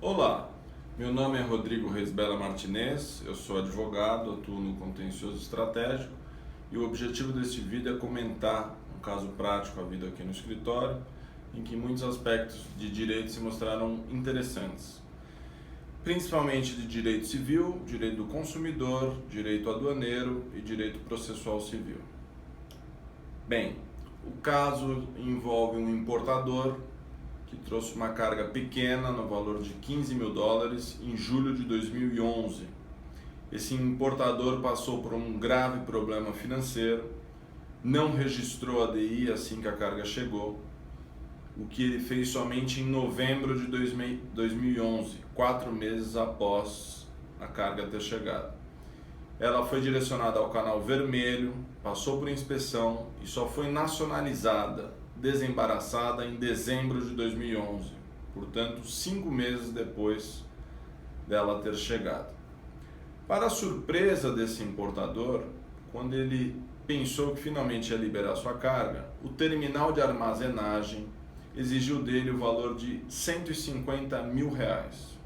Olá, meu nome é Rodrigo Reis Bela Martinez, eu sou advogado, atuo no contencioso estratégico e o objetivo deste vídeo é comentar um caso prático a vida aqui no escritório, em que muitos aspectos de direito se mostraram interessantes, principalmente de direito civil, direito do consumidor, direito aduaneiro e direito processual civil. Bem, o caso envolve um importador que trouxe uma carga pequena no valor de US$ 15.000 em julho de 2011. Esse importador passou por um grave problema financeiro, não registrou a DI assim que a carga chegou, o que ele fez somente em novembro de 2011, 4 meses após a carga ter chegado. Ela foi direcionada ao canal vermelho, passou por inspeção e só foi nacionalizada, desembaraçada em dezembro de 2011, portanto 5 meses depois dela ter chegado. Para a surpresa desse importador, quando ele pensou que finalmente ia liberar sua carga, o terminal de armazenagem exigiu dele o valor de R$ 150.000.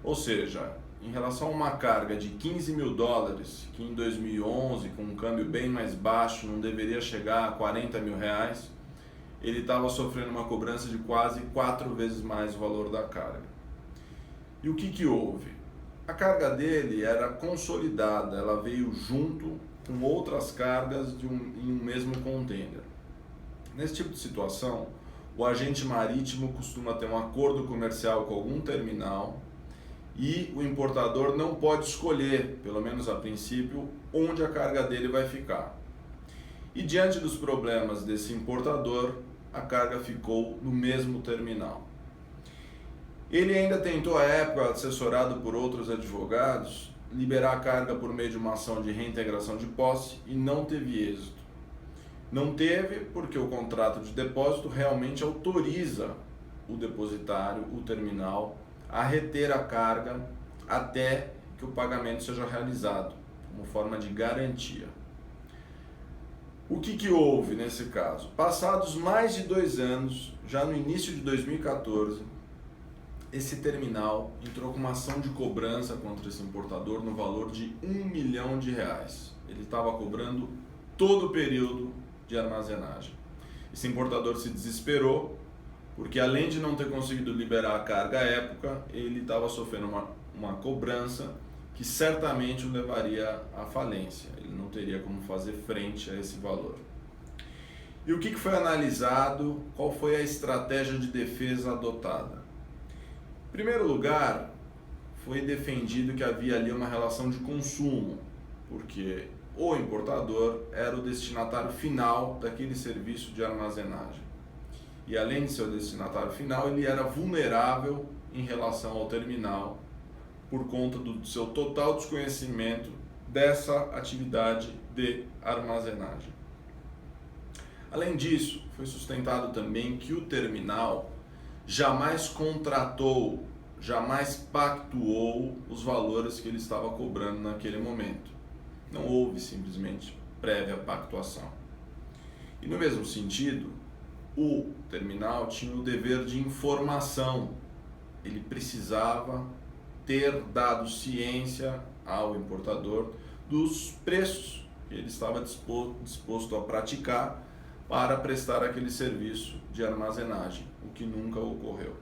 Ou seja, em relação a uma carga de US$ 15.000, que em 2011, com um câmbio bem mais baixo, não deveria chegar a R$ 40.000, ele estava sofrendo uma cobrança de quase 4 vezes mais o valor da carga. E o que houve? A carga dele era consolidada, ela veio junto com outras cargas em um mesmo container. Nesse tipo de situação, o agente marítimo costuma ter um acordo comercial com algum terminal e o importador não pode escolher, pelo menos a princípio, onde a carga dele vai ficar. E diante dos problemas desse importador, a carga ficou no mesmo terminal. Ele ainda tentou, à época, assessorado por outros advogados, liberar a carga por meio de uma ação de reintegração de posse e não teve êxito. Não teve porque o contrato de depósito realmente autoriza o depositário, o terminal, a reter a carga até que o pagamento seja realizado, como forma de garantia. O que houve nesse caso? Passados mais de 2 anos, já no início de 2014, esse terminal entrou com uma ação de cobrança contra esse importador no valor de R$ 1.000.000. Ele estava cobrando todo o período de armazenagem. Esse importador se desesperou, porque além de não ter conseguido liberar a carga à época, ele estava sofrendo uma cobrança que certamente o levaria à falência. Ele não teria como fazer frente a esse valor. E o que foi analisado? Qual foi a estratégia de defesa adotada? Em primeiro lugar, foi defendido que havia ali uma relação de consumo, porque o importador era o destinatário final daquele serviço de armazenagem. E além de ser o destinatário final, ele era vulnerável em relação ao terminal por conta do seu total desconhecimento dessa atividade de armazenagem. Além disso, foi sustentado também que o terminal jamais contratou, jamais pactuou os valores que ele estava cobrando naquele momento. Não houve simplesmente prévia pactuação. E no mesmo sentido, o terminal tinha o dever de informação. Ele precisava ter dado ciência ao importador dos preços que ele estava disposto a praticar para prestar aquele serviço de armazenagem, o que nunca ocorreu.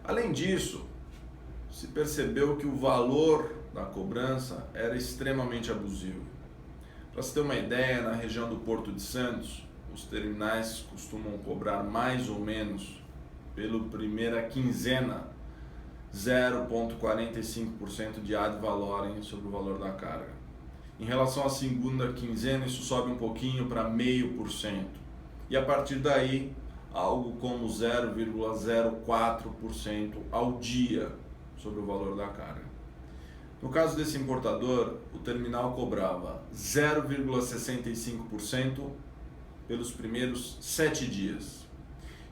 Além disso, se percebeu que o valor da cobrança era extremamente abusivo. Para se ter uma ideia, na região do Porto de Santos, os terminais costumam cobrar mais ou menos, pela primeira quinzena, 0,45% de ad valorem sobre o valor da carga. Em relação à segunda quinzena, isso sobe um pouquinho para 0,5%. E a partir daí, algo como 0,04% ao dia sobre o valor da carga. No caso desse importador, o terminal cobrava 0,65% pelos primeiros 7 dias.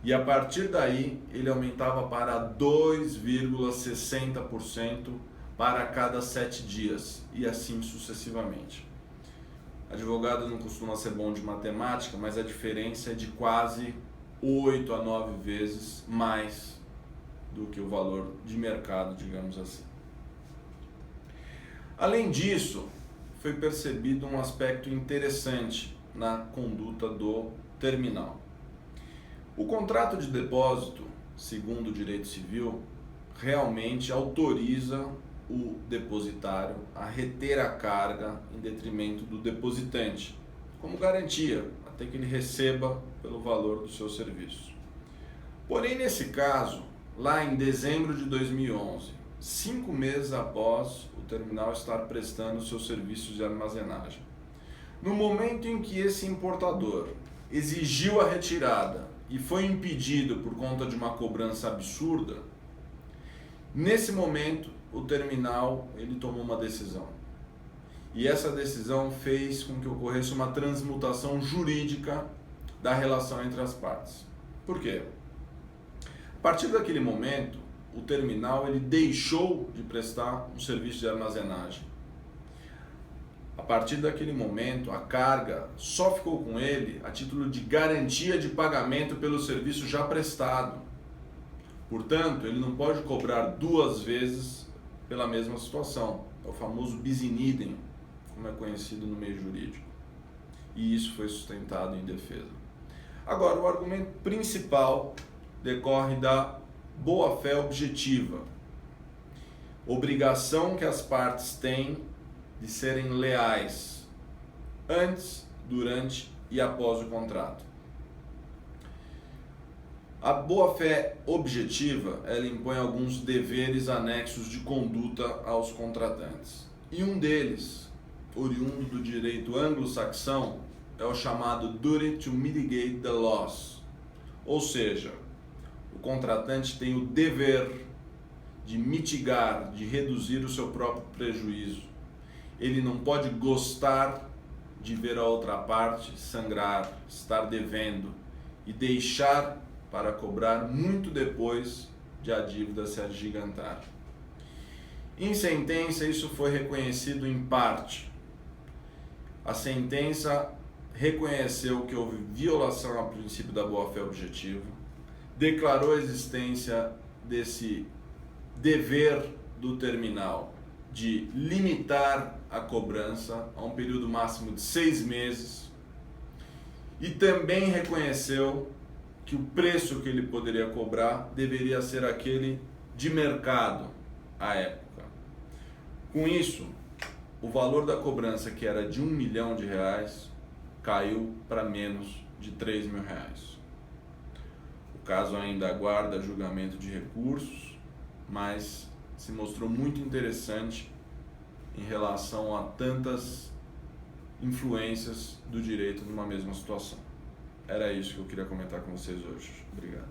E a partir daí, ele aumentava para 2,60% para cada 7 dias, e assim sucessivamente. Advogado não costuma ser bom de matemática, mas a diferença é de quase 8 a 9 vezes mais do que o valor de mercado, digamos assim. Além disso, foi percebido um aspecto interessante na conduta do terminal. O contrato de depósito, segundo o direito civil, realmente autoriza o depositário a reter a carga em detrimento do depositante, como garantia, até que ele receba pelo valor do seu serviço. Porém, nesse caso, lá em dezembro de 2011, 5 meses após o terminal estar prestando seus serviços de armazenagem, no momento em que esse importador exigiu a retirada e foi impedido por conta de uma cobrança absurda, nesse momento o terminal ele tomou uma decisão. E essa decisão fez com que ocorresse uma transmutação jurídica da relação entre as partes. Por quê? A partir daquele momento, o terminal ele deixou de prestar um serviço de armazenagem. A partir daquele momento, a carga só ficou com ele a título de garantia de pagamento pelo serviço já prestado. Portanto, ele não pode cobrar duas vezes pela mesma situação. É o famoso bis in idem, como é conhecido no meio jurídico. E isso foi sustentado em defesa. Agora, o argumento principal decorre da boa-fé objetiva. Obrigação que as partes têm de serem leais antes, durante e após o contrato. A boa-fé objetiva, ela impõe alguns deveres anexos de conduta aos contratantes. E um deles, oriundo do direito anglo-saxão, é o chamado duty to mitigate the loss. Ou seja, o contratante tem o dever de mitigar, de reduzir o seu próprio prejuízo. Ele não pode gostar de ver a outra parte sangrar, estar devendo e deixar para cobrar muito depois de a dívida se agigantar. Em sentença, isso foi reconhecido em parte. A sentença reconheceu que houve violação ao princípio da boa-fé objetiva, declarou a existência desse dever do terminal de limitar a cobrança a um período máximo de 6 meses e também reconheceu que o preço que ele poderia cobrar deveria ser aquele de mercado à época. Com isso, o valor da cobrança, que era de R$1 milhão, caiu para menos de R$3.000. O caso ainda aguarda julgamento de recursos, mas se mostrou muito interessante em relação a tantas influências do direito numa mesma situação. Era isso que eu queria comentar com vocês hoje. Obrigado.